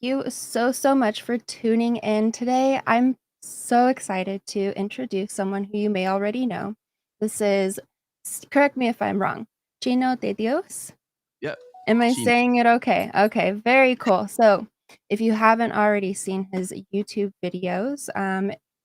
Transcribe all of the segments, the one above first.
you so much for tuning in today. I'm so excited to introduce someone who you may already know. This is, correct me if I'm wrong, Chino de Dios. Yep. Am I Chino. saying it okay? Okay, very cool. So, if you haven't already seen his YouTube videos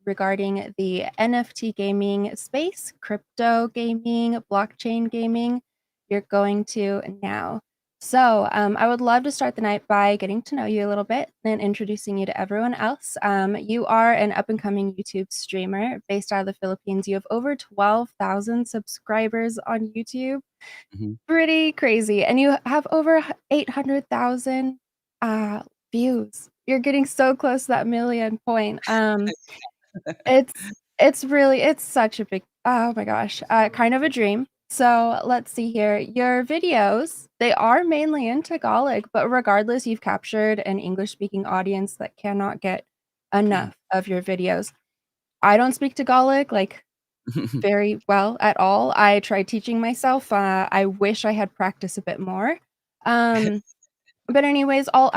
regarding the NFT gaming space, crypto gaming, blockchain gaming, you're going to now. So, I would love to start the night by getting to know you a little bit and introducing you to everyone else. You are an up and coming YouTube streamer based out of the Philippines. You have over 12,000 subscribers on YouTube. Mhm. Pretty crazy, and you have over 800,000, views. You're getting so close to that million point. It's it's such a big oh my gosh, kind of a dream. So, let's see here. Your videos, they are mainly in Tagalog, but regardless, you've captured an English-speaking audience that cannot get enough of your videos. I don't speak Tagalog, like, very well at all. I tried teaching myself. I wish I had practiced a bit more. Um, but anyways, all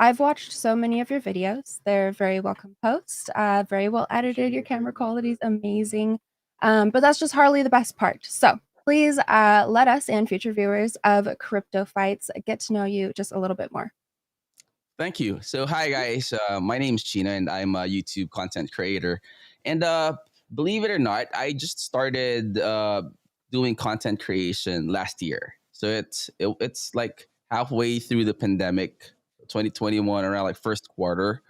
I've watched so many of your videos. They're very well composed, very well edited. Your camera quality is amazing. But that's just hardly the best part. So please let us and future viewers of Crypto Fights get to know you just a little bit more. Thank you. So, hi guys. My name's Chino, and I'm a YouTube content creator. And believe it or not, I just started doing content creation last year. So it's like halfway through the pandemic, 2021, around like first quarter.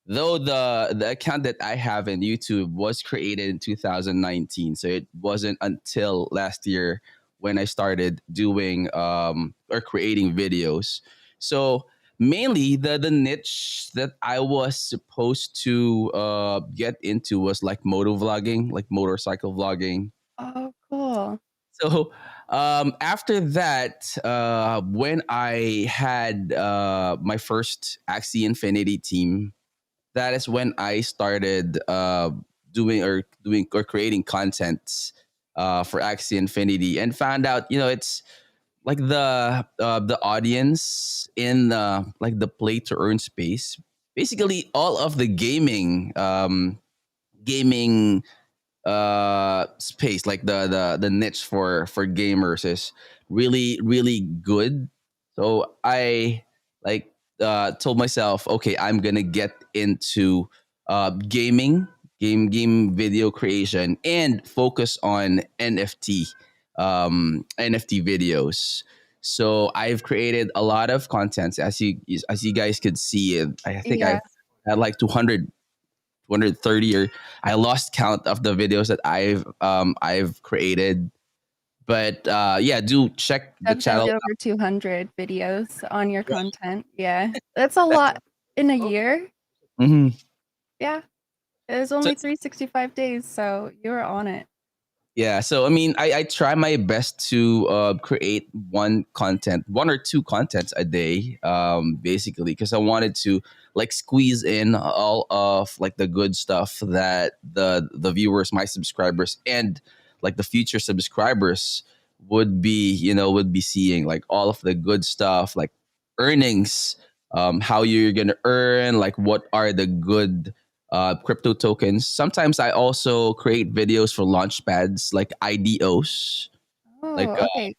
Though the account that I have in YouTube was created in 2019, so it wasn't until last year when I started doing or creating videos. So mainly the niche that I was supposed to get into was like moto vlogging, like motorcycle vlogging. Oh, cool. So after that, when I had my first Axie Infinity team, that is when I started doing or creating content for Axie Infinity, and found out, it's like the audience in like the play to earn space. Basically, all of the gaming space, like the niche for gamers, is really good. So I like told myself, okay, I'm gonna get into gaming, game video creation, and focus on NFT videos. So I've created a lot of content, as you guys could see. I think Yeah. I've had like 230, or I lost count of the videos that I've created. But yeah, do check the channel Definitely out. over 200 videos on your content. Yeah. That's a lot in a year. Mhm. Yeah. It was So only 365 days, so you were on it. yeah, so I mean, I try my best to create one or two contents a day, basically, because I wanted to like squeeze in all of like the good stuff that the viewers, my subscribers, and like the future subscribers would be seeing, like all of the good stuff, like earnings, how you're gonna earn, like what are the good crypto tokens. Sometimes I also create videos for launch pads like IDOs, like Oh, okay.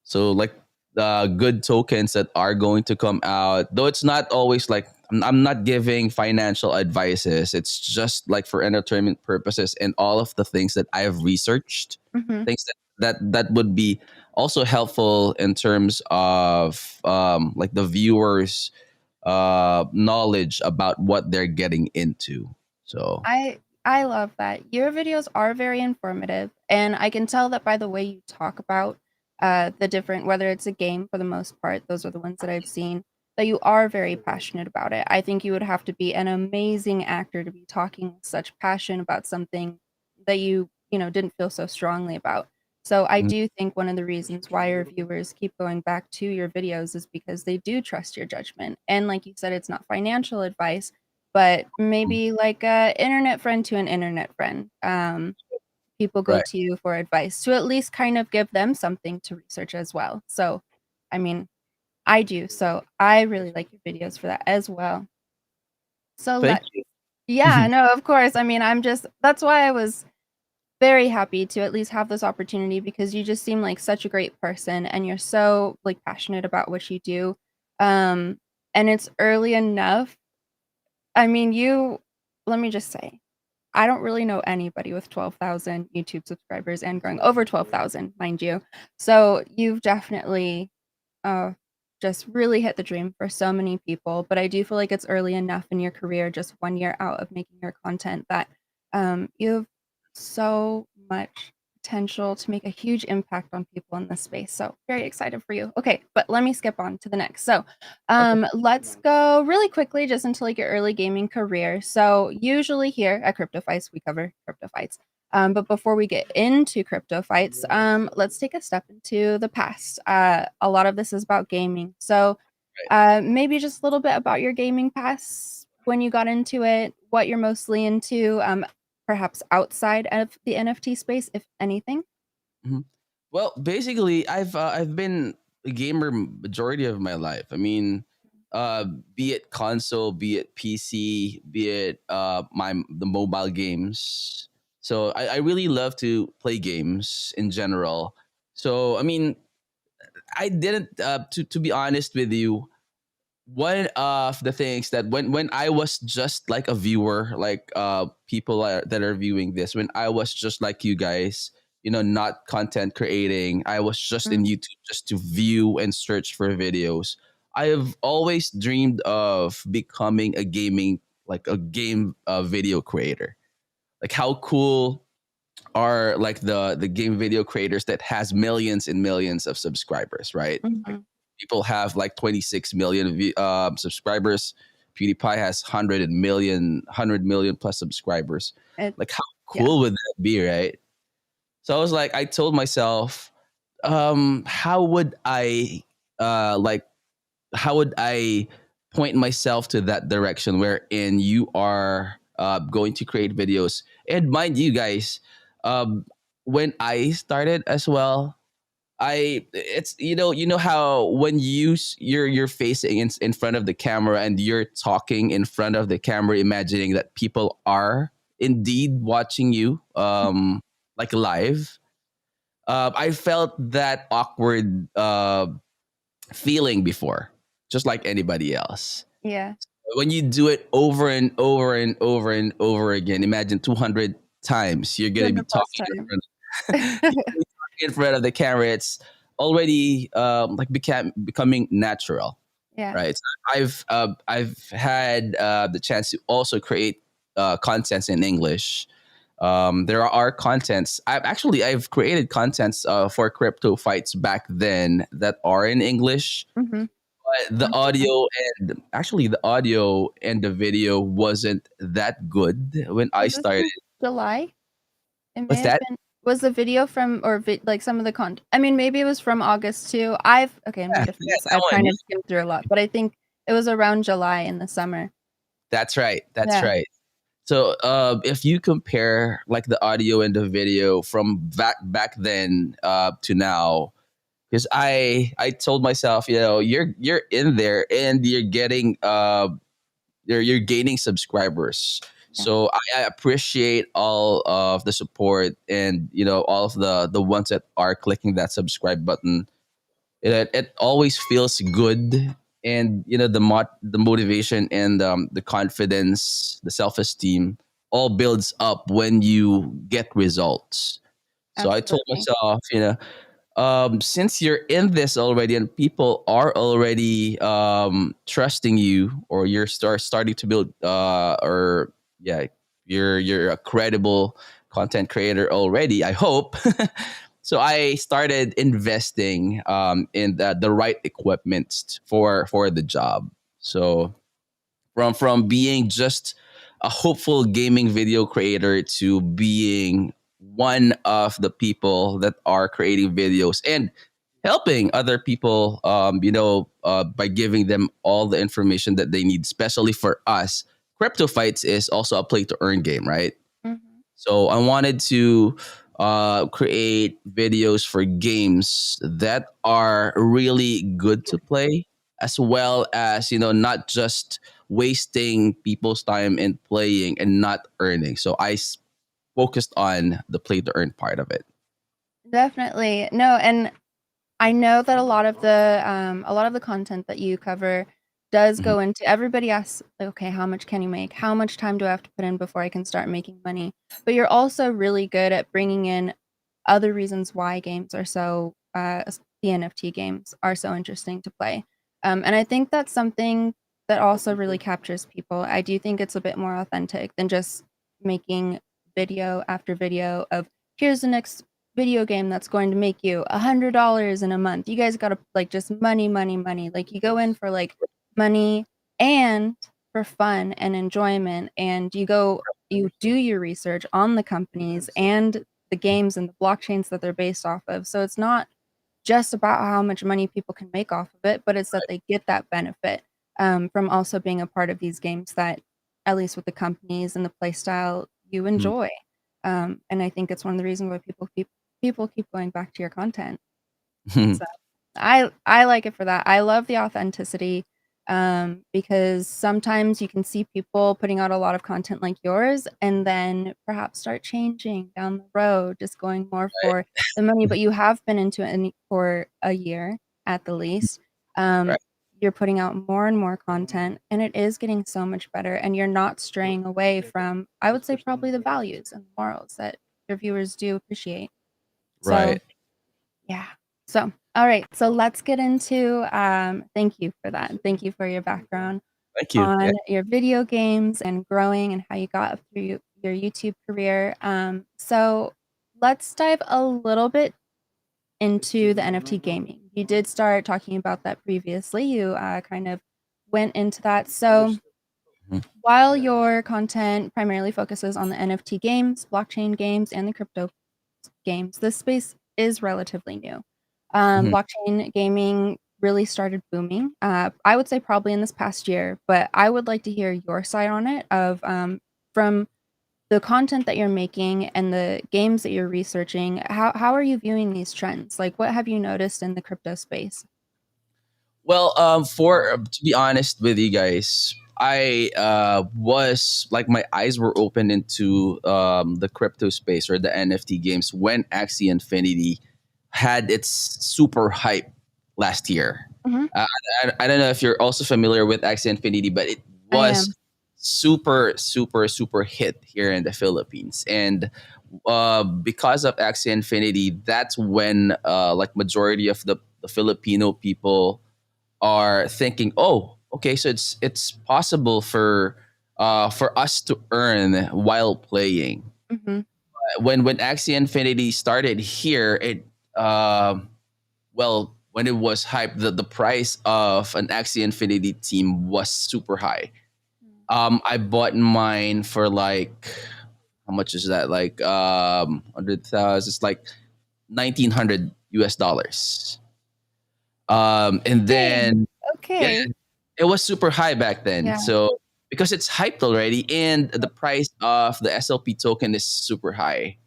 so like good tokens that are going to come out. Though it's not always like I'm not giving financial advices. It's just like for entertainment purposes, and all of the things that I've researched, Mhm. things that would be also helpful in terms of like the viewers knowledge about what they're getting into. So I love that. Your videos are very informative, and I can tell that by the way you talk about the different, whether it's a game for the most part, those are the ones that I've seen, that you are very passionate about it. I think you would have to be an amazing actor to be talking with such passion about something that you didn't feel so strongly about. So I mm, do think one of the reasons why your viewers keep going back to your videos is because they do trust your judgment. And like you said, it's not financial advice, but maybe like a internet friend to an internet friend. People go right. to you for advice to at least kind of give them something to research as well. So, I mean, I do. So I really like your videos for that as well. So Thank let you. yeah, no, of course. I mean, I'm just that's why I was very happy to at least have this opportunity because you just seem like such a great person and you're so like passionate about what you do. Um and it's early enough. I mean, you let me just say, I don't really know anybody with 12,000 YouTube subscribers and growing over 12,000, mind you. So you've definitely uh, just really hit the dream for so many people. But I do feel like it's early enough in your career, just 1 year out of making your content, that you have so much potential to make a huge impact on people in this space. So very excited for you. Okay, but let me skip on to the next. So Okay. let's go really quickly just into like your early gaming career. So usually here at CryptoFights, we cover CryptoFights. But before we get into crypto fights, let's take a step into the past. A lot of this is about gaming. So maybe just a little bit about your gaming past, when you got into it, what you're mostly into, perhaps outside of the NFT space, if anything. Mhm. Well, basically, I've been a gamer majority of my life. I mean, uh, be it console, be it PC, be it the mobile games. So I really love to play games in general. So I mean, I didn't to be honest with you, one of the things that when I was just like a viewer, like people that are viewing this, when I was just like you guys, not content creating, I was just in Mm, YouTube just to view and search for videos. I have always dreamed of becoming a game video creator. Like how cool are like the game video creators that has millions and millions of subscribers, right? mhm. People have like 26 million subscribers. PewDiePie has 100 million plus subscribers. It, Like, how yeah. cool would that be, right? So I was like, I told myself, how would like, how would I point myself to that direction wherein you are going to create videos? And mind you, guys, um, when I started as well, it's you know how when you're facing in front of the camera and you're talking in front of the camera, imagining that people are indeed watching you like live. I felt that awkward feeling before, just like anybody else. Yeah. When you do it over and over and over and over again, imagine 200 times you're gonna be 200 plus talking in time. front in front of the camera. It's already like becoming natural, Yeah. right? So I've had the chance to also create contents in English. There are contents. I've created contents for crypto fights back then that are in English, Hmm. but the audio and the video wasn't that good when I Was this started. in July? It may What's have that? been. Was the video from or like some of the content? I mean, maybe it was from August too. I've okay. I'm Yeah, gonna yeah, defend this. that I've one. kind of skimmed through a lot, but I think it was around July in the summer. That's right. That's Yeah. right. So if you compare like the audio and the video from back then to now, because I told myself, you're in there and you're getting you're gaining subscribers. Yeah. So I appreciate all of the support and all of the ones that are clicking that subscribe button. It always feels good, and the motivation and the confidence, the self-esteem all builds up when you get results. So I told Absolutely. myself, since you're in this already and people are already trusting you, or you're starting to build or yeah, you're a credible content creator already, I hope. So I started investing in the right equipment for the job. So from being just a hopeful gaming video creator to being one of the people that are creating videos and helping other people, by giving them all the information that they need, especially for us. Crypto Fights is also a play to earn game, right? Hmm. So I wanted to create videos for games that are really good to play, as well as not just wasting people's time in playing and not earning. So focused on the play to earn part of it. Definitely. No, and I know that a lot of the content that you cover does Mhm. go into everybody asks, like, okay, how much can you make? How much time do I have to put in before I can start making money? But you're also really good at bringing in other reasons why games are so the NFT games are so interesting to play. And I think that's something that also really captures people. I do think it's a bit more authentic than just making video after video of here's the next video game that's going to make you $100 in a month. You guys gotta like just money, money, money. Like you go in for like money and for fun and enjoyment, and you do your research on the companies and the games and the blockchains that they're based off of. So it's not just about how much money people can make off of it, but it's that they get that benefit from also being a part of these games that, at least with the companies and the play style, you Mhm. enjoy. And I think it's one of the reasons why people keep going back to your content. So I like it for that. I love the authenticity, because sometimes you can see people putting out a lot of content like yours and then perhaps start changing down the road, just going more for the money, but you have been into it for a year at the least. Um, Right. you're putting out more and more content, and it is getting so much better, and you're not straying away from, I would say, probably the values and morals that your viewers do appreciate. So Right. yeah. So, all right. So let's get into thank you for that. Thank you for your background Thank you. Yeah. on your video games and growing and how you got up through your YouTube career. So let's dive a little bit into the NFT gaming. You did start talking about that previously. You kind of went into that. So Mhm. while your content primarily focuses on the NFT games, blockchain games, and the crypto games, this space is relatively new. Mhm. Blockchain gaming really started booming. I would say probably in this past year, but I would like to hear your side on it of from the content that you're making and the games that you're researching. How are you viewing these trends? Like, what have you noticed in the crypto space? Well, for to be honest with you guys, I was like my eyes were open into the crypto space or the NFT games when Axie Infinity had its super hype last year. Hmm. I don't know if you're also familiar with Axie Infinity, but it I was am. super, super, super hit here in the Philippines. And because of Axie Infinity, that's when like majority of the Filipino people are thinking, oh, okay, so it's possible for us to earn while playing. Hmm. When Axie Infinity started here, it well, when it was hyped, the price of an Axie Infinity team was super high. I bought mine for like how much is that? Like 100,000. It's like 1,900 US dollars. And Dang. then yeah, Okay. it was super high back then. Yeah. So because it's hyped already, and the price of the SLP token is super high,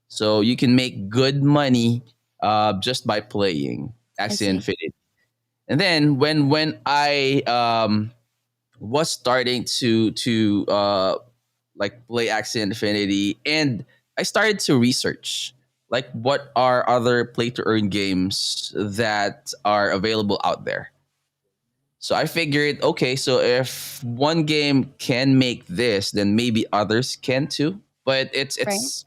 so you can make good money just by playing I Axie see. Infinity. And then when I was starting to like play Axie Infinity, and I started to research like what are other play to earn games that are available out there. So I figured, okay, so if one game can make this, then maybe others can too. But Right. it's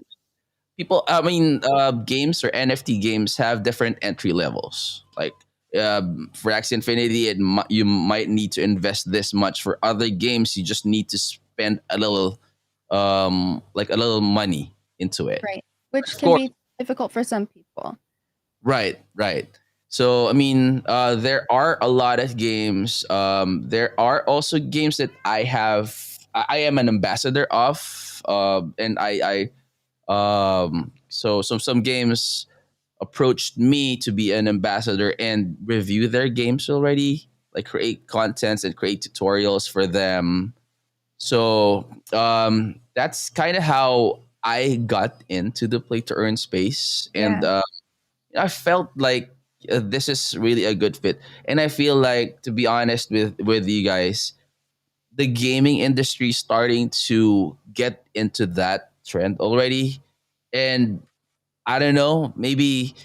people. I mean, games or NFT games have different entry levels. Like for Axie Infinity, you might need to invest this much. For other games, you just need to spend a little, like a little money into it. Right. Which Of can course, be difficult for some people. right, right. So I mean, there are a lot of games. There are also games that I am an ambassador of, and so some games approached me to be an ambassador and review their games already, like create contents and create tutorials for them. So that's kind of how I got into the play to earn space, and Yeah. I felt like this is really a good fit. And I feel like, to be honest with you guys, the gaming industry is starting to get into that trend already. And I don't know, maybe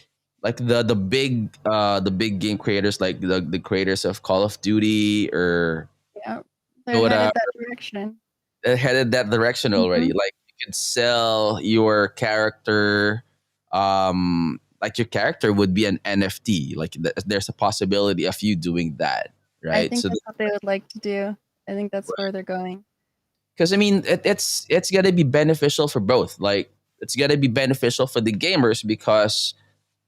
like the big game creators, like the creators of Call of Duty or Yeah, they're Dota, headed that direction. headed that direction already. Mhm. Like you could sell your character, like your character would be an NFT. Like there's a possibility of you doing that, I right? think So that's what they would like to do. I think that's where they're going. because I mean it's gonna be beneficial for both. Like it's gonna be beneficial for the gamers because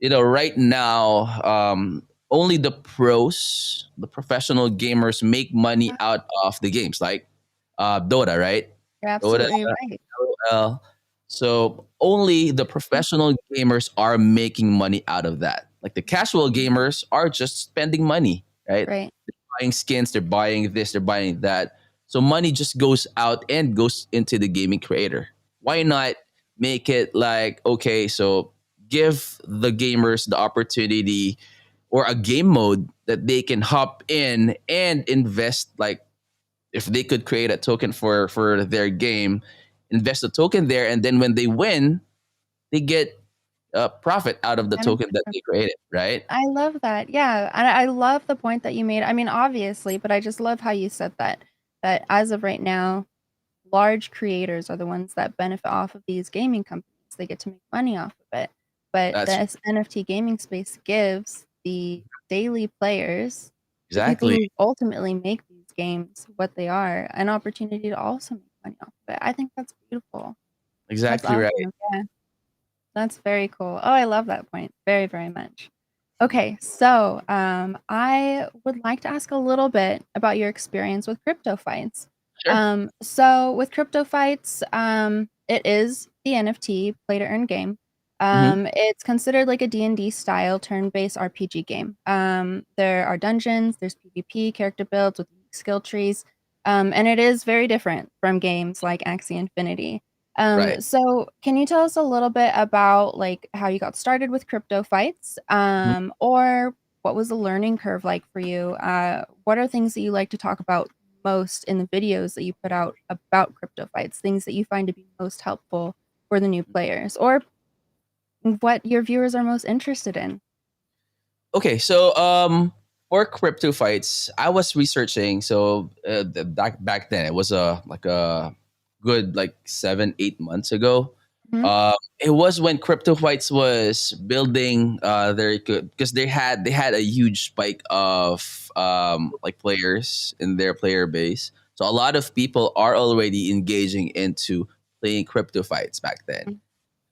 right now, only the pros, the professional gamers, make money Yeah, out of the games, like Dota, right? you're Dota, absolutely right. LOL. So only the professional gamers are making money out of that. Like the casual gamers are just spending money, right? Right. Buying skins, they're buying this, they're buying that. So money just goes out and goes into the gaming creator. Why not make it like, okay, so give the gamers the opportunity or a game mode that they can hop in and invest, like if they could create a token for their game, invest a token there, and then when they win, they get a profit out of the token Benefit that from they created, right? I love that. Yeah, and I love the point that you made. I mean, obviously, but I just love how you said that. That as of right now, large creators are the ones that benefit off of these gaming companies. They get to make money off of it. But That's this NFT gaming space gives the daily players, the people exactly who ultimately make these games what they are, an opportunity to also make money off of it. I think that's beautiful. That's exactly right. awesome. Yeah. That's very cool. Oh, I love that point very, very much. Okay, so I would like to ask a little bit about your experience with CryptoFights. Sure. So with CryptoFights, it is the NFT play to earn game. Hmm. It's considered like a D&D style turn-based RPG game. There are dungeons, there's PvP, character builds with unique skill trees, and it is very different from games like Axie Infinity. Right. So can you tell us a little bit about like how you got started with crypto fights? Mhm. Or what was the learning curve like for you? What are things that you like to talk about most in the videos that you put out about crypto fights? Things that you find to be most helpful for the new players, or what your viewers are most interested in? Okay, so for crypto fights, I was researching. So back then, it was like a good like 7 8 months ago. Mhm. It was when crypto fights was building their good, because they had a huge spike of like players in their player base. So a lot of people are already engaging into playing crypto fights back then.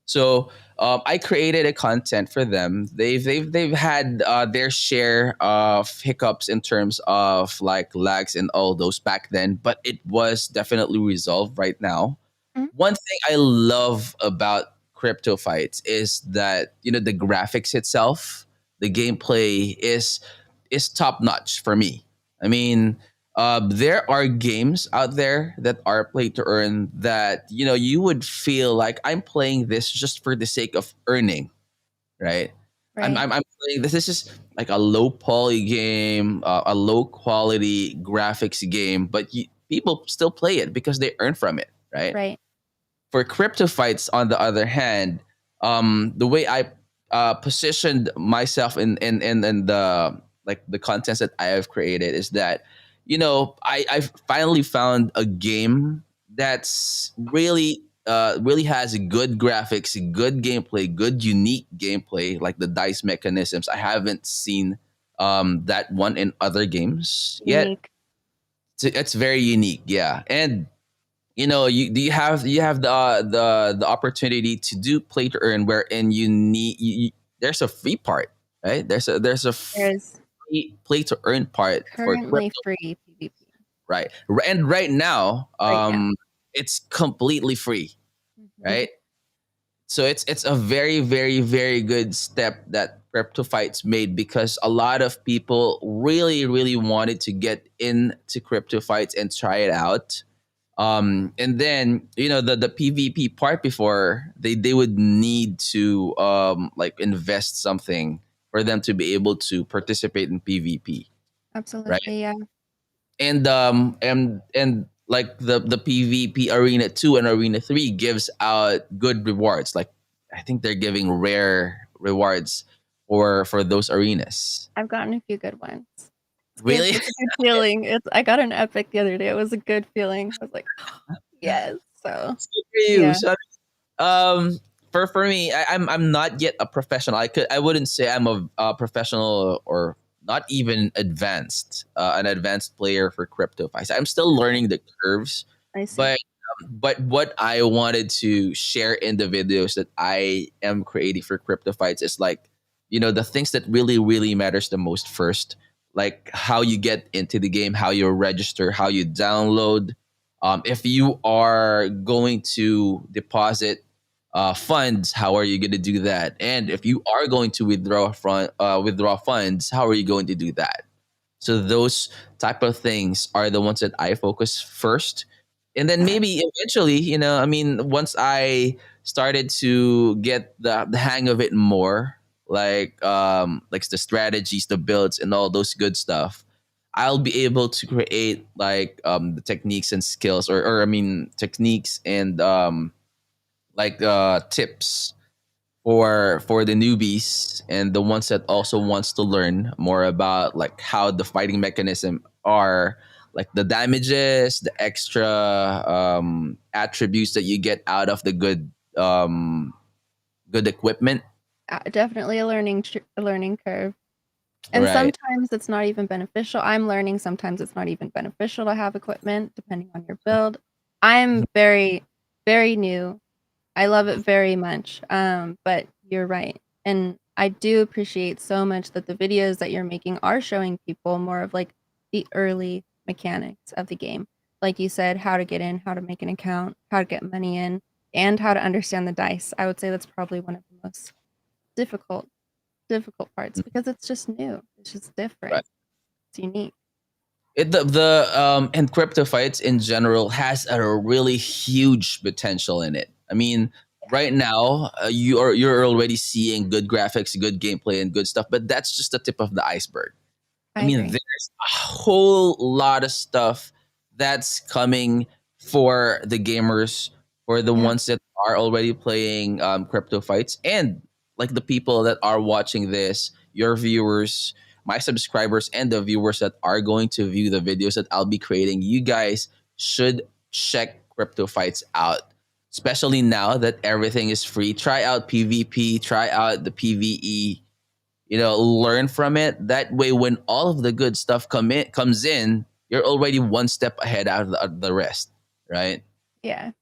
So I created a content for them. They've had their share of hiccups in terms of like lags and all those back then, but it was definitely resolved right now. Mhm. One thing I love about crypto fights is that the graphics itself, the gameplay is top notch for me. I mean, there are games out there that are play to earn that you would feel like I'm playing this just for the sake of earning, right? I'm Right, I'm, I'm playing this. This is like a low poly game, a low quality graphics game, but people still play it because they earn from it, right? right. For crypto fights, on the other hand, the way I positioned myself in the like the contents that I have created is that I finally found a game that's really has good graphics, good gameplay, good unique gameplay, like the dice mechanisms. I haven't seen that one in other games yet. Unique. It's very unique, yeah. And you have the opportunity to do play to earn, wherein there's a free part, right? There's a There is free play to earn part for currently crypto, free PvP right? And right now, right now. it's completely free, Mhm. right? So it's a very very very good step that crypto fights made, because a lot of people really really wanted to get into crypto fights and try it out. And then the PvP part, before they would need to like invest something for them to be able to participate in PvP, right? Absolutely, yeah. And like the PvP Arena 2 and Arena 3 gives out good rewards. Like I think they're giving rare rewards for those arenas. I've gotten a few good ones. It's good. Really? It's a good feeling. I got an epic the other day. It was a good feeling. I was like, yes. So It's good for you. yeah, So um for me, I'm not yet a professional. I wouldn't say I'm a professional or not even an advanced player for CryptoFights. I'm still learning the curves, I see. but what I wanted to share in the videos that I am creating for CryptoFights is like, the things that really matters the most first, like how you get into the game, how you register, how you download. If you are going to deposit funds, how are you going to do that? And if you are going to withdraw funds, how are you going to do that? So those type of things are the ones that I focus first. And then Yeah, maybe eventually, I mean, once I started to get the hang of it more, like the strategies, the builds and all those good stuff, I'll be able to create like the techniques and skills or I mean techniques and like tips for the newbies and the ones that also wants to learn more about like how the fighting mechanism are, like the damages, the extra attributes that you get out of the good equipment. definitely a learning curve. And Right. sometimes it's not even beneficial. I'm learning sometimes it's not even beneficial to have equipment, depending on your build. I'm very, very new. I love it very much. But you're right. And I do appreciate so much that the videos that you're making are showing people more of like the early mechanics of the game. Like you said, how to get in, how to make an account, how to get money in, and how to understand the dice. I would say that's probably one of the most difficult difficult parts because it's just new. It's just different. Right. It's unique. The and crypto fights in general has a really huge potential in it. I mean, right now you're already seeing good graphics, good gameplay, and good stuff, but that's just the tip of the iceberg. I I mean, agree. there's a whole lot of stuff that's coming for the gamers, for the Yeah. ones that are already playing crypto fights, and like the people that are watching this, your viewers, my subscribers, and the viewers that are going to view the videos that I'll be creating. You guys should check crypto fights out. Especially now that everything is free. Try out PvP, try out the PvE, learn from it. That way when all of the good stuff comes in, you're already one step ahead out of the rest, right? Yeah.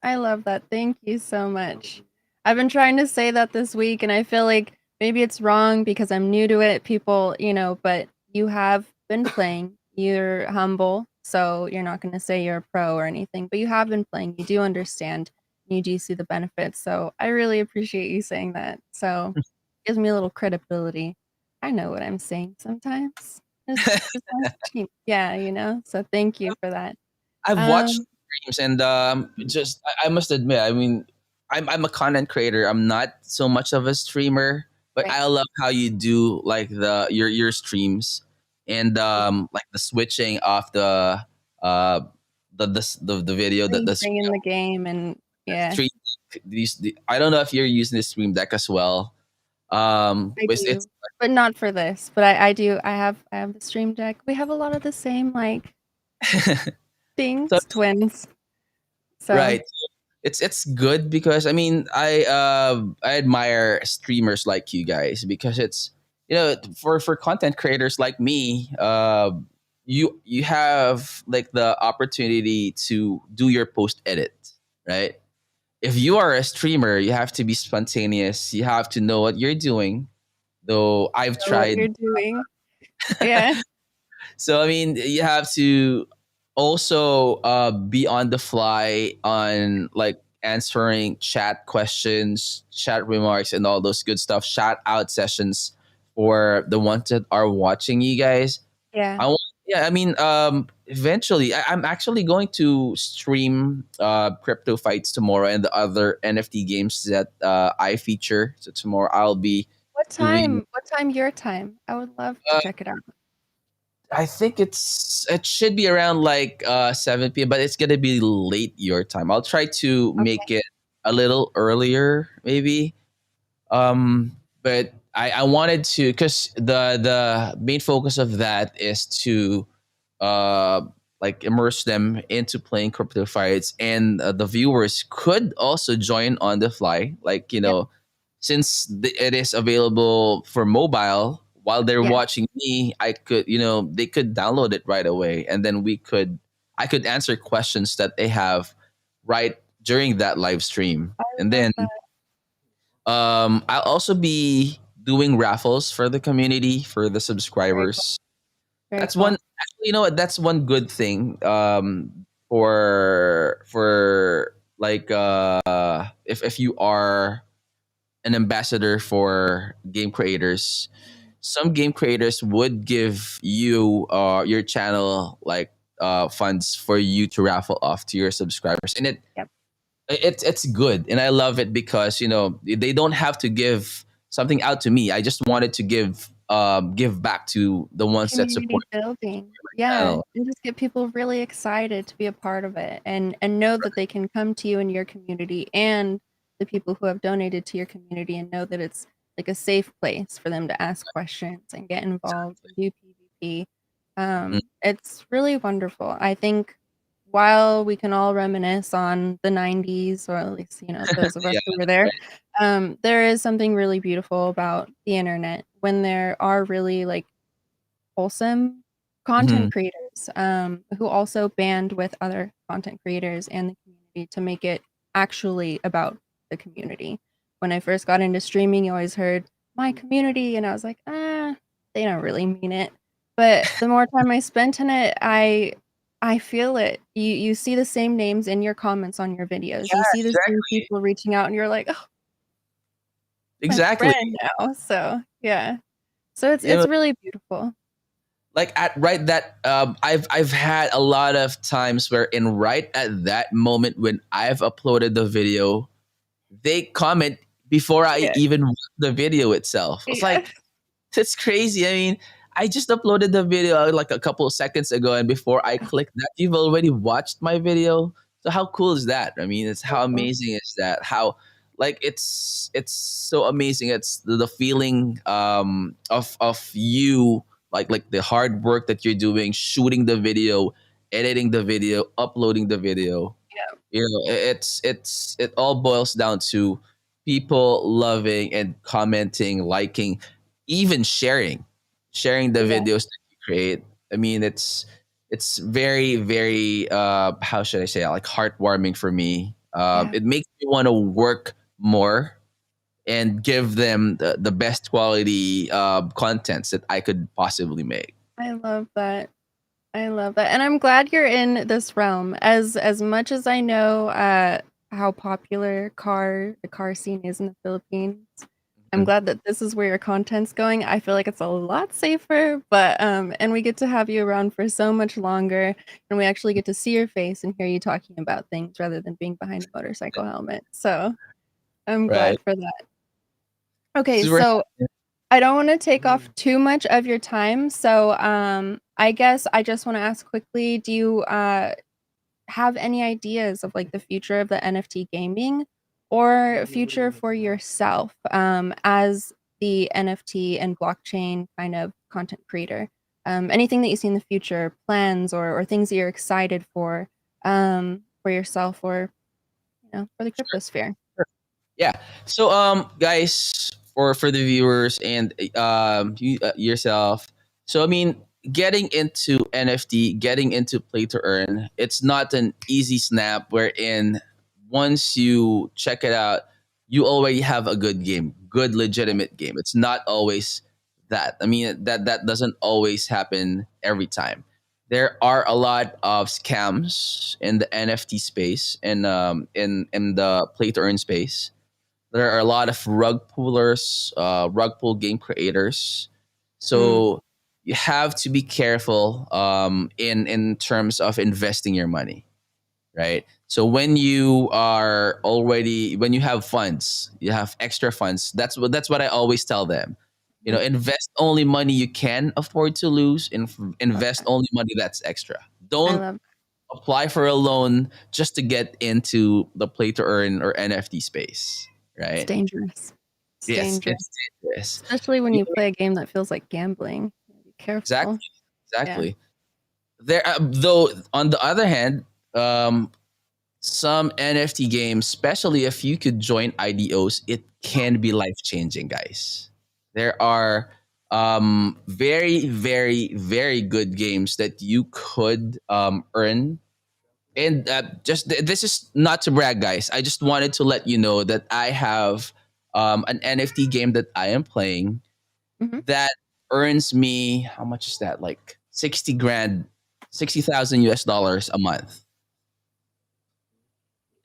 I love that. Thank you so much. I've been trying to say that this week, and I feel like maybe it's wrong because I'm new to it. People, but you have been playing. You're humble, so you're not going to say you're a pro or anything, but you have been playing. You do understand. You do see the benefits. So I really appreciate you saying that. So it gives me a little credibility. I know what I'm saying sometimes. Just ask cheap. Yeah, So thank you for that. I've watched Um, streams and just I must admit, I mean, I'm a content creator. I'm not so much of a streamer, but right. I love how you do like your streams and like the switching off uh the video Where that you the bring in the game and yeah, stream I don't know if you're using the stream deck as well. I But it's do, but not for this. But I do. I have the Stream Deck. We have a lot of the same like so things, twins. So right. It's good because I mean I admire streamers like you guys because it's for content creators like me, you have like the opportunity to do your post edit, right? If you are a streamer, you have to be spontaneous. You have to know what you're doing. Though I've know what tried. you're doing. Yeah, So I mean, you have to also be on the fly on like answering chat questions, chat remarks, and all those good stuff. Shout out sessions for the ones that are watching you guys. yeah. I want, yeah, I mean, eventually, I'm actually going to stream crypto fights tomorrow and the other NFT games that I feature. So tomorrow I'll be What doing. What time your time? I would love to Uh, check it out. I think it should be around like 7 p.m., but it's gonna be late your time. I'll try to make Okay. it a little earlier, maybe. But I wanted to, because the main focus of that is to uh like immerse them into playing crypto fights, and the viewers could also join on the fly, like Yep. since it is available for mobile while they're Yeah. watching me. I could, they could download it right away, and then I could answer questions that they have right during that live stream. I And love then that. I'll also be doing raffles for the community, for the Very cool. subscribers. Very That's one. cool. Actually, you know what? That's one good thing. For like if you are an ambassador for game creators, some game creators would give you your channel like funds for you to raffle off to your subscribers, and Yep. it's good, and I love it because they don't have to give something out to me. I just wanted to give back to the ones that support Community building. my Yeah, channel. and just get people really excited to be a part of it and know that they can come to you and your community and the people who have donated to your community and know that it's like a safe place for them to ask questions and get involved and do PvP. Mm, It's really wonderful. I think while we can all reminisce on the 90s, or at least, those of us yeah, who were there, there is something really beautiful about the internet when there are really like wholesome mhm. content creators who also band with other content creators and the community to make it actually about the community. When I first got into streaming, you always heard my community, and I was like, they don't really mean it. But the more time I spent in it, I feel it. You see the same names in your comments on your videos. You Yeah, see the same exactly, people reaching out, and you're like, oh, my exactly. friend now. So yeah. So it's You know, it's really beautiful. like at right that I've had a lot of times where in right at that moment when I've uploaded the video, they comment before I Yeah. even watch the video itself. It's Yeah. like, it's crazy. I mean, I just uploaded the video like a couple of seconds ago, and before I click that, you've already watched my video. So how cool is that? I mean, it's So how cool. amazing is that? How like it's so amazing. It's the feeling of you, like the hard work that you're doing, shooting the video, editing the video, uploading the video. Yeah. It all boils down to people loving and commenting, liking, even sharing the Yeah. videos that you create. I mean, it's very, very how should I say it? Like heartwarming for me. Yeah. It makes me want to work more and give them the best quality contents that I could possibly make. I love that. I love that. And I'm glad you're in this realm. As much as I know how popular the car scene is in the Philippines, I'm Mhm. glad that this is where your content's going. I feel like it's a lot safer, but and we get to have you around for so much longer, and we actually get to see your face and hear you talking about things rather than being behind a motorcycle helmet. So, I'm Right. glad for that. Okay, Super. so I don't wanna take off too much of your time, so, I guess I just wanna ask quickly, do you, have any ideas of, like, the future of the NFT gaming or future for yourself, as the NFT and blockchain kind of content creator? Anything that you see in the future, plans or things that you're excited for yourself or, for the crypto sphere? Yeah. So guys, for the viewers and yourself. So I mean, getting into NFT, getting into play to earn, it's not an easy snap wherein once you check it out, you already have a good game, good legitimate game. It's not always that. I mean, that doesn't always happen every time. There are a lot of scams in the NFT space and in the play to earn space. There are a lot of rug pullers, rug pull game creators. Mm, So you have to be careful in terms of investing your money. right? So when you have funds, you have extra funds. That's what I always tell them. You know, Mhm. invest only money you can afford to lose, and Love invest that. only money that's extra. I Don't love apply for a loan just to get into the play to earn or NFT space, it's right? dangerous. It's Yes, dangerous, it's dangerous. especially when You you know, play a game that feels like gambling. Be exactly, careful. Yeah. exactly. There, though, on the other hand, um, some NFT games, especially if you could join IDOs, it can be life changing, guys. There are very, very, very good games that you could earn. And this is not to brag, guys. I just wanted to let you know that I have an NFT game that I am playing Mhm. that earns me, how much is that? Like 60 grand, 60,000 US dollars a month.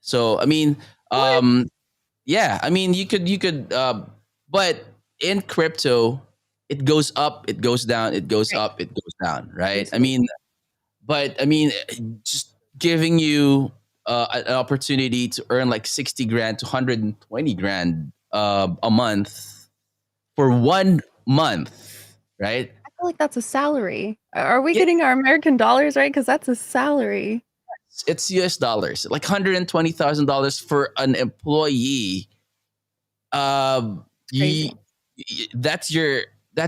So, I mean, What? um, yeah, I mean, but in crypto, it goes up, it goes down, it goes Right. up, it goes down, right? I Obviously. mean, but I mean, just giving you an opportunity to earn like 60 grand to 120 grand a month for 1 month, right? I feel like that's a salary. Are we Yeah, getting our American dollars right? Because that's a salary. it's US dollars, like $120,000 for an employee. It's You, crazy. that's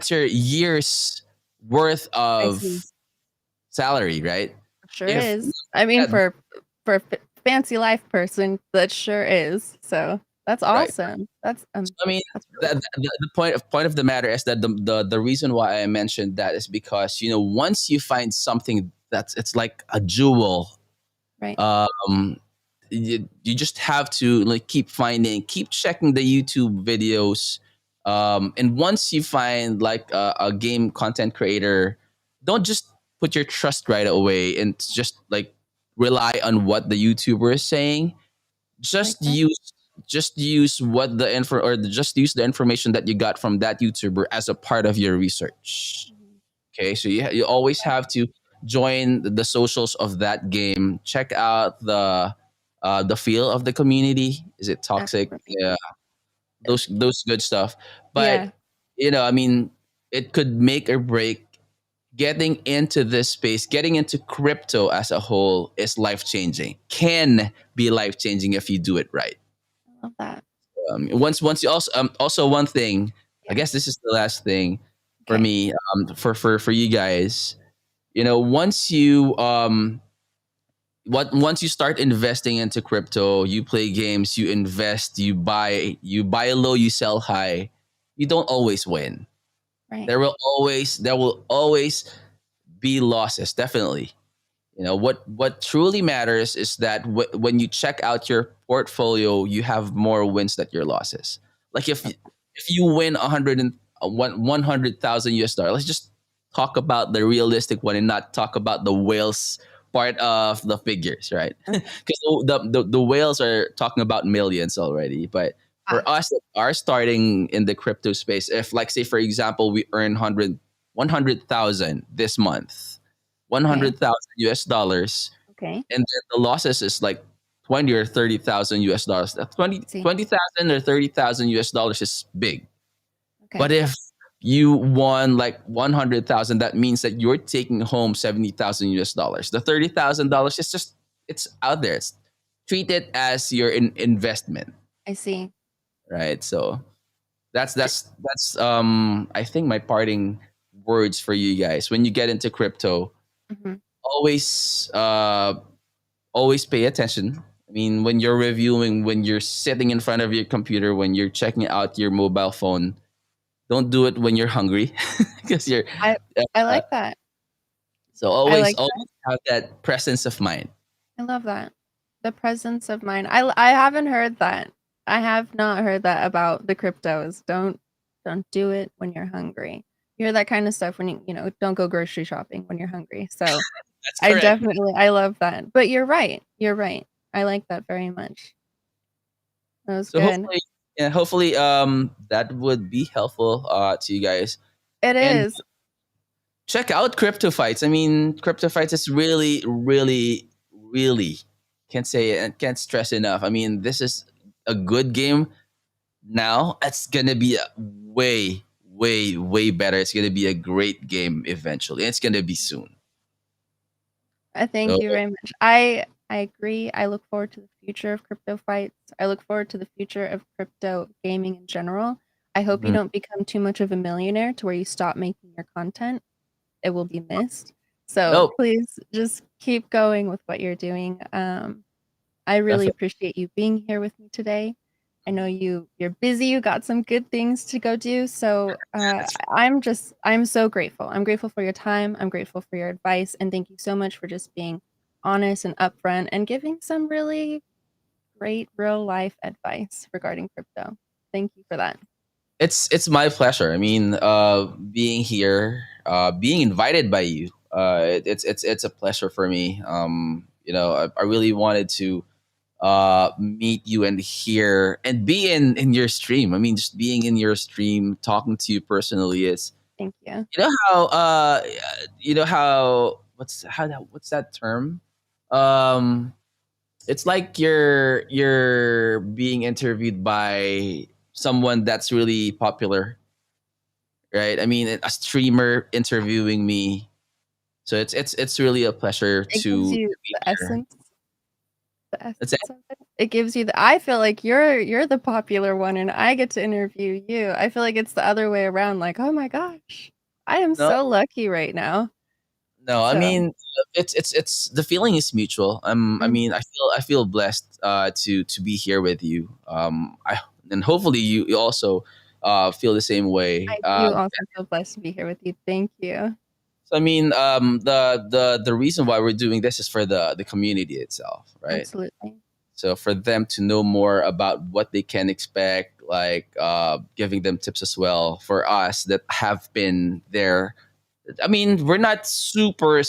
your year's worth I see. of salary, right? Sure If is. I mean, yeah, for a fancy life person, that sure is. So that's right. awesome. I mean, That's really the, cool. the point of the matter is that the reason why I mentioned that is because once you find something that's it's like a jewel, Right. um, you just have to like keep finding, keep checking the YouTube videos, and once you find like a game content creator, don't just put your trust right away and just like rely on what the YouTuber is saying. I like just that. use just use what the info or just use the information that you got from that YouTuber as a part of your research. Mhm. Okay, so you always have to join the socials of that game. Check out the feel of the community. Is it toxic? Absolutely. Yeah, Yes. those good stuff. Yeah. But I mean, it could make or break. Getting into this space, getting into crypto as a whole is life changing. Can be life changing if you do it right. I love that. Once you also one thing, I Yeah. guess this is the last thing for Okay. me, for you guys. Once you once you start investing into crypto, you play games, you invest, you buy low, you sell high. You don't always win. Right. There will always be losses, definitely. What truly matters is that when you check out your portfolio, you have more wins than your losses. Like if you win 100,000 US dollar, let's just talk about the realistic one and not talk about the whales part of the figures, right? Okay. Because the whales are talking about millions already. But for Ah. us that are starting in the crypto space, if like say for example we earn 100,000 this month, Okay. 100,000 US dollars, Okay. and then the losses is like 20 or 30,000 US dollars. That I see. 20,000 or 30,000 US dollars is big. But Okay. if you won like 100,000, that means that you're taking home 70,000 US dollars. The $30,000 is just, it's out there. Treat it as your investment, I see. right? So I think my parting words for you guys when you get into crypto. Mhm. Always uh always pay attention. I mean, when you're reviewing, when you're sitting in front of your computer, when you're checking out your mobile phone, don't do it when you're hungry because you're I I uh, like that. so I always like always that. have that presence of mind. I love that. The presence of mind. I haven't heard that. I have not heard that about the cryptos. Don't do it when you're hungry. You hear that kind of stuff when don't go grocery shopping when you're hungry. So That's I correct. definitely I love that. But you're right. You're right. I like that very much. That was So good. hopefully, yeah, hopefully that would be helpful to you guys. It And is. check out CryptoFights. I mean, CryptoFights is really, really, really. can't say it and can't stress enough. I mean, this is a good game now. It's gonna be a way, way, way better. It's gonna be a great game eventually. It's gonna be soon. Thank So you very much. I agree. I look forward to the future of crypto fights. I look forward to the future of crypto gaming in general. I hope you mhm. don't become too much of a millionaire to where you stop making your content. It will be missed. So No, please just keep going with what you're doing. I really definitely. appreciate you being here with me today. I know you're busy, you got some good things to go do. So That's I'm so grateful. I'm grateful for your time. I'm grateful for your advice. And thank you so much for just being honest and upfront and giving some really great real life advice regarding crypto. Thank you for that. it's my pleasure. I mean, being here, being invited by you, it's a pleasure for me. I really wanted to meet you and hear and be in your stream. I mean, just being in your stream, talking to you personally is, Thank you. you know how what's that term? Um, it's like you're being interviewed by someone that's really popular, right? I mean, a streamer interviewing me. So it's really a pleasure It gives to you be the here. essence the That's it. essence of it. It gives you the I feel like you're the popular one and I get to interview you. I feel like it's the other way around, like, "Oh my gosh, I am No, so lucky right now." no. I So, mean, it's the feeling is mutual. I mhm, mean, I feel blessed to be here with you. I and hopefully you also feel the same way. I do also feel blessed to be here with you. Thank you. So I mean, the reason why we're doing this is for the community itself, right? Absolutely. So for them to know more about what they can expect, like giving them tips as well for us that have been there. I mean, we're not super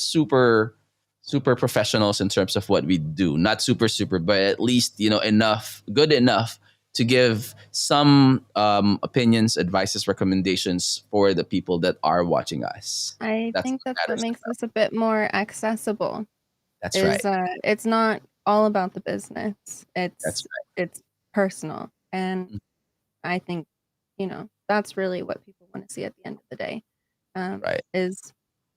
professionals in terms of what we do. Not super, but at least enough, good enough to give some opinions, advices, recommendations for the people that are watching us. I That's think what that's what matters the makes this most. a bit more accessible, That's right. is, it's not all about the business. That's It's personal, and right. I think, that's really what people wanna see at the end of the day, Right. is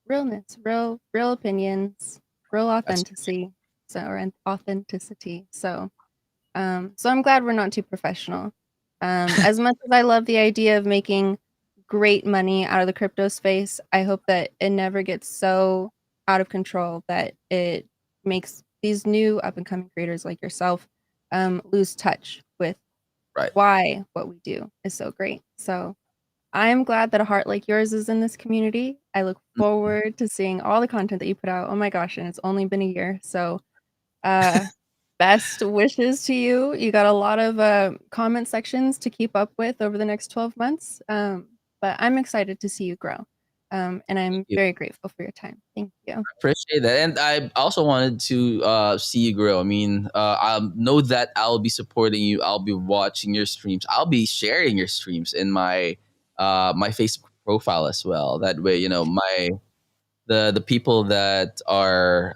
realness, real opinions, real That's authenticity. So I'm glad we're not too professional. As much as I love the idea of making great money out of the crypto space, I hope that it never gets so out of control that it makes these new up and coming creators like yourself lose touch with right. why what we do is so great. So I'm glad that a heart like yours is in this community. I look Mhm. forward to seeing all the content that you put out. Oh my gosh, and it's only been a year. So uh best wishes to you. You got a lot of comment sections to keep up with over the next 12 months. But I'm excited to see you grow. And Thank I'm you. very grateful for your time. Thank you. Appreciate that, and I also wanted to see you grow. I mean, I know that I'll be supporting you. I'll be watching your streams. I'll be sharing your streams in my Facebook profile as well. That way, the people that are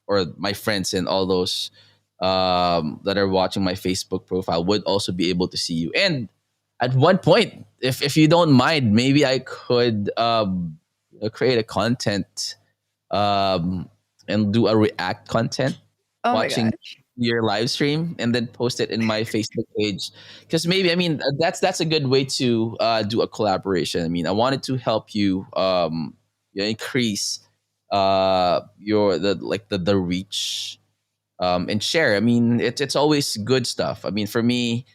or my friends and all those that are watching my Facebook profile would also be able to see you. And at one point, if you don't mind, maybe I could create a content um, and do a react content Oh my watching gosh. your live stream and then post it in my Facebook page because maybe I mean that's a good way to do a collaboration. I mean I wanted to help you increase your the reach and share. I mean it's always good stuff. I mean for me,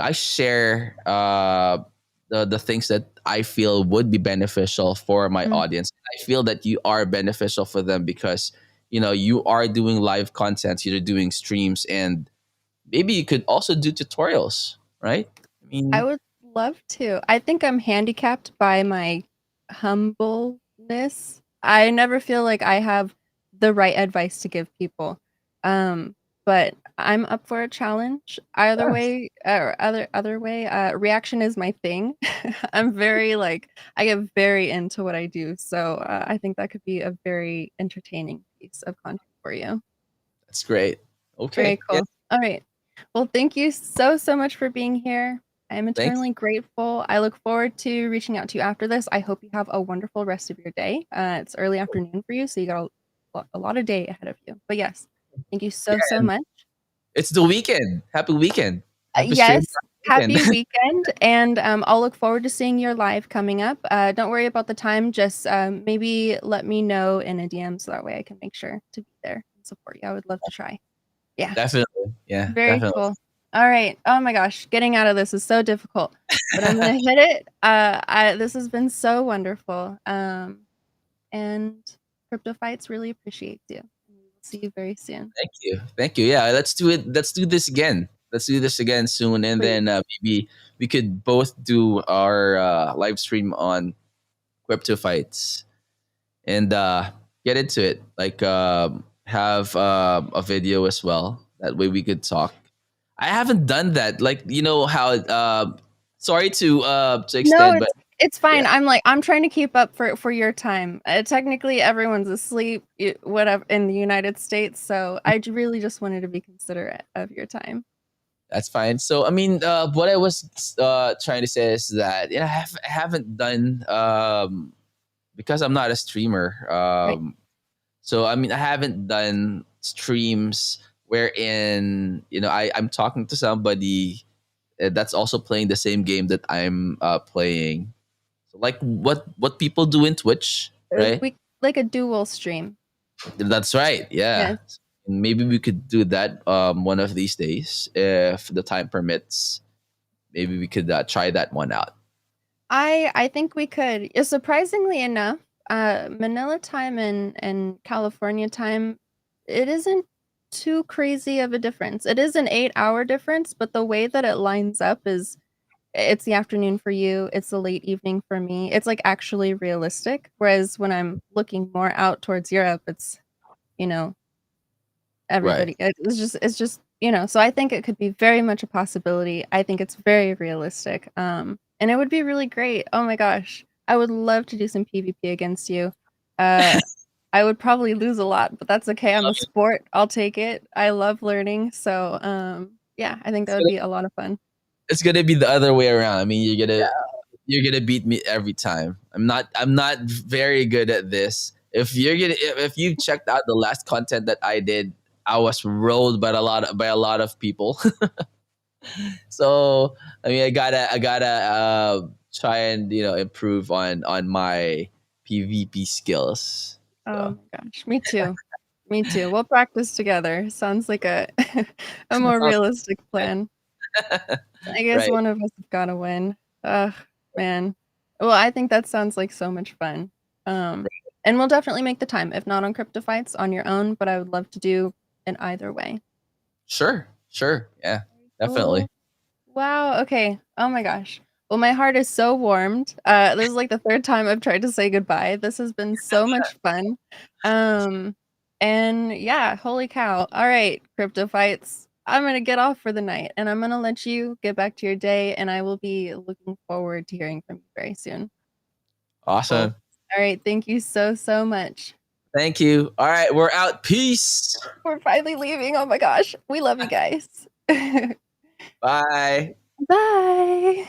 I share the things that I feel would be beneficial for my Mm, audience. I feel that you are beneficial for them because you are doing live content, you're doing streams, and maybe you could also do tutorials, right? I I mean, would love to. I think I'm handicapped by my humbleness. I never feel like I have the right advice to give people. Um, but I'm up for a challenge. Either yeah, way, or other way, reaction is my thing. I'm very like I get very into what I do. So I think that could be a very entertaining piece of content for you. That's great. Very Okay. Yeah. cool. All right. Well, thank you so, so much for being here. I am Thank eternally you. grateful. I look forward to reaching out to you after this. I hope you have a wonderful rest of your day. It's early afternoon for you, so you got a lot of day ahead of you. But yes, thank you so, so And much. it's the weekend. Happy weekend. Happy stream. Yes, Weekend. happy weekend, and I'll look forward to seeing your live coming up. Don't worry about the time. Just maybe let me know in a DM so that way I can make sure to be there and support you. I would love to try. Yeah. Definitely. Yeah, Very definitely. cool. All right. Oh my gosh, getting out of this is so difficult, but I'm gonna hit it. This has been so wonderful. And CryptoFights really appreciates you. We will see you very soon. Thank you. Thank you. Yeah, let's do it. Let's do this again. Let's do this again soon, and Please. then maybe we could both do our live stream on CryptoFights and get into it. Like have a video as well. That way we could talk. I haven't done that. Like you know how. Sorry to No, extend, but it's fine. yeah, I'm trying to keep up for your time. Technically, everyone's asleep, whatever in the United States. So really just wanted to be considerate of your time. that's fine. So I mean, what I was trying to say is that I haven't done because I'm not a streamer. Right. So I mean, I haven't done streams wherein I'm talking to somebody that's also playing the same game that I'm playing. So like what people do in Twitch, right? We like a dual stream. That's right. Yeah. Yes. Maybe we could do that one of these days if the time permits. Maybe we could try that one out. I think we could. Surprisingly enough, Manila time and California time, it isn't too crazy of a difference. It is an 8-hour difference, but the way that it lines up is it's the afternoon for you, it's the late evening for me. It's like actually realistic. Whereas when I'm looking more out towards Europe, it's, you know, Right. everybody it's just so I think it could be very much a possibility. I think it's very realistic, and it would be really great. Oh my gosh, I would love to do some PvP against you. uh I would probably lose a lot, but that's okay. I'm a sport. I'll take it. I love learning, so yeah, I think that would be a lot of fun. It's gonna be the other way around. I mean, you're gonna beat me every time. I'm not very good at this. If you checked out the last content that I did, I was rolled by a lot of people. So I mean, I gotta try and improve on my PvP skills. Oh So my gosh, me too. Me too. We'll practice together. Sounds like a a more sounds realistic plan. I guess right. one of us has gotta win. Ugh, man. Well, I think that sounds like so much fun. And we'll definitely make the time, if not on CryptoFights, on your own, but I would love to do it either way. Sure, sure, yeah, definitely. Cool. Wow, okay. Oh my gosh. Well, my heart is so warmed. This is like the third time I've tried to say goodbye. This has been so much fun. Um, and yeah, holy cow. All right, Crypto Fights. I'm gonna get off for the night and I'm gonna let you get back to your day, and I will be looking forward to hearing from you very soon. Cool. Awesome. All right, thank you so, so much. Thank you. All right, we're out. Peace. We're finally leaving. Oh my gosh. We love you guys. Bye. Bye.